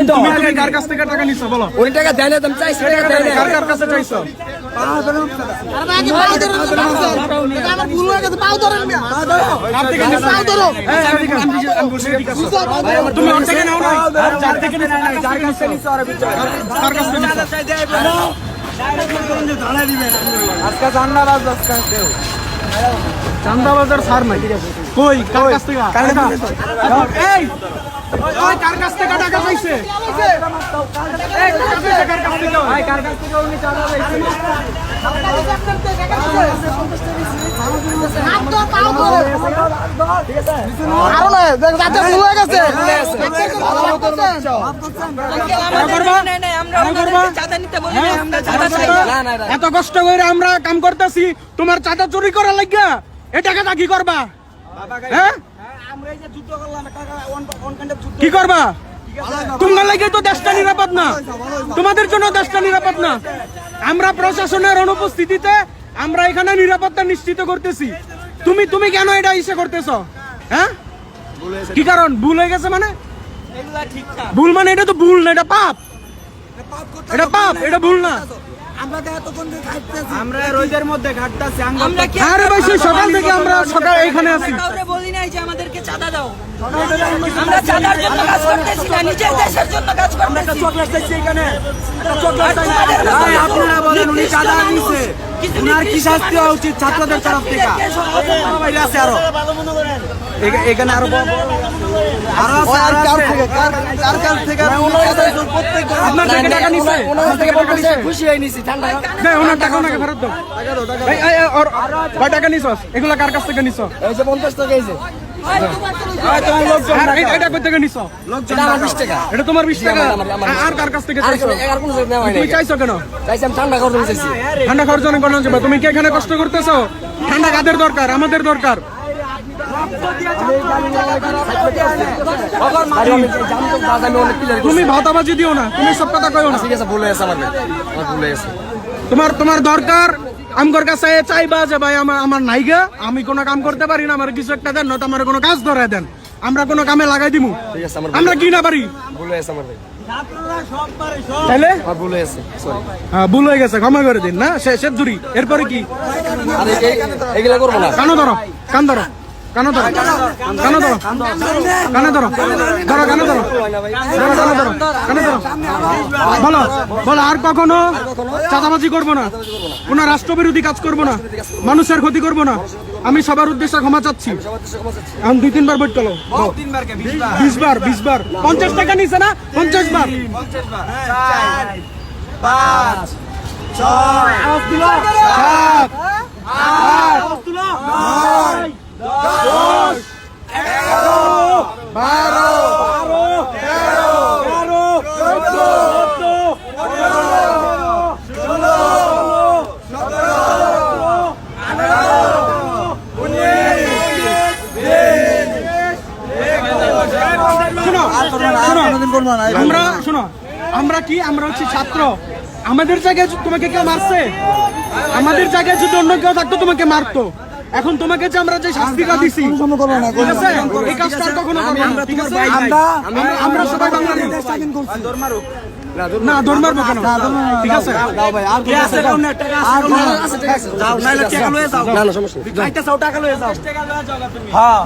তুমি কার কাছ থেকে টাকা নিছো বলো? ওই টাকা দেয় না, তুমি চাইছো টাকা দেয় না। কার কাছে চাইছো? আমার ভুল হয়ে গেছে, পাও ধরেন মিয়া, পাও ধরো। তুমি ওর থেকে নাও না, যার থেকে নিছো যার কাছে নিছো আর কার কাছে নিছো? আজকে জান্নাবাজ আজকে দেও চান্দাবাজার সার নাই কই কার কাছ থেকে? এই ওই কার কাছ থেকে টাকা চাইছে? এই কার কাছ থেকে? ভাই কার কাছ থেকে উনি টাকা চাইছে? আরো না, যাতে ভুল হয়ে গেছে। এত কষ্ট করে আমরা কাম করতেছি, তোমার চাঁদা চুরি করা লাগা এই টাকাটা কি করবা? হ্যাঁ কি করবা? তোমার লাগে তো দেশটা নিরাপদ না, তোমাদের জন্য দেশটা নিরাপদ না। আমরা প্রশাসনের অনুপস্থিতিতে আমরা এখানে নিরাপত্তা নিশ্চিত করতেছি। তুমি তুমি কেন এটা ইসে করতেছো? হ্যাঁ কি কারণ? ভুল হয়ে গেছে মানে? ভুল মানে এটা তো ভুল না, এটা পাপ, এটা পাপ, এটা ভুল না। আমরা রোদের মধ্যে ঘাটতাছি। আরে ভাই সেই সকাল থেকে আমরা সকাল এইখানে আছি। কাউরে বলি নাই যে আমাদেরকে চাঁদা দাও। আমরা চাঁদার জন্য কাজ করতেছি না, নিজের দেশের জন্য কাজ করতেছি। চকলেট চাইছি এখানে, চকলেট চাইছি। ভাই আপনারা বলেন উনি চাঁদা নিছে, উনার কি শাস্তি হওয়া উচিত ছাত্রদের তরফ থেকে? ভাই আছে আরো এখানে আরো আপনার থেকে টাকা নিছে, খুশি হয়ে নিছি। ঠান্ডা ওনার টাকা ওনাকে ফেরত দাও। কয় টাকা নিছস? এগুলা কার কাছ থেকে নিছো? এই যে 50 টাকা এই যে তোমার লোকজন এটা কই থেকে নিছো? এটা আমার 20 টাকা। এটা তোমার 20 টাকা। আর কার কাছ থেকে চাইছো? আর কোন জায়গা নেওয়া তুমি নাই। চাইছো কেন? চাইছি আমি ঠান্ডা করতে চাইছি। ঠান্ডা খাওয়ার জন্য কোন যাবে? তুমি কি এখানে কষ্ট করতেছো? ঠান্ডা কাদের দরকার? আমাদের দরকার। তুমি ভাতাবাজি দিও না, তুমি সব কথা কইও না। ঠিক আছে, ভুল হয়েছে আমার ভুল হয়েছে। তোমার দরকার আমগর কাছে চাইবা যে ভাই আমার নাইগা, আমি কোনো কাম করতে পারি না, আমার কিছু একটা দেন, নয়তো আমার কোনো কাজ ধরায় দেন, আমরা কোনো কামে লাগাই দিমু। ঠিক আছে, আমরা কি না পারি? ভুল হয়েছে আমার ভাই, তাইলে আমার ভুল হয়েছে, সরি। হ্যাঁ ভুল হয়ে গেছে, ক্ষমা করে দিন। না শেষ জুরি, এরপরে কি? আরে এগুলা করবো না। কানো ধরো, কান ধরো, কানো ধরো, কানো ধরো, কানে ধরো, ধরো কানে ধরো, ধরো কানে ধরো, কানে ধরো। বলো বলো আর কখনো চাঁদাবাজি করবো না, কোনো রাষ্ট্রবিরোধী কাজ করবো না, মানুষের ক্ষতি করবো না। আমি সবার উদ্দেশ্যে ক্ষমা চাচ্ছি। এখন 2-3 বার বইট চলো, 20 বার 20 বার 50 টাকা নিছে না? 50 বার 4 5 6 7 8 9 10 11 12 আমরা কি, আমরা হচ্ছে ছাত্র। আমাদের জায়গায় তোমাকে কেউ মারছে? আমাদের জায়গায় যদি অন্য কেউ থাকতো তোমাকে মারতো। এখন তোমাকে যে আমরা যে শাস্তিটা দিছি, ঠিক আছে, এই কাজটা আর কখনো করবো না, ঠিক আছে? আমরা সবাই বাঙালি। না দৌড় মারবো কেন? ঠিক আছে, না না সমস্যা নেই। হ্যাঁ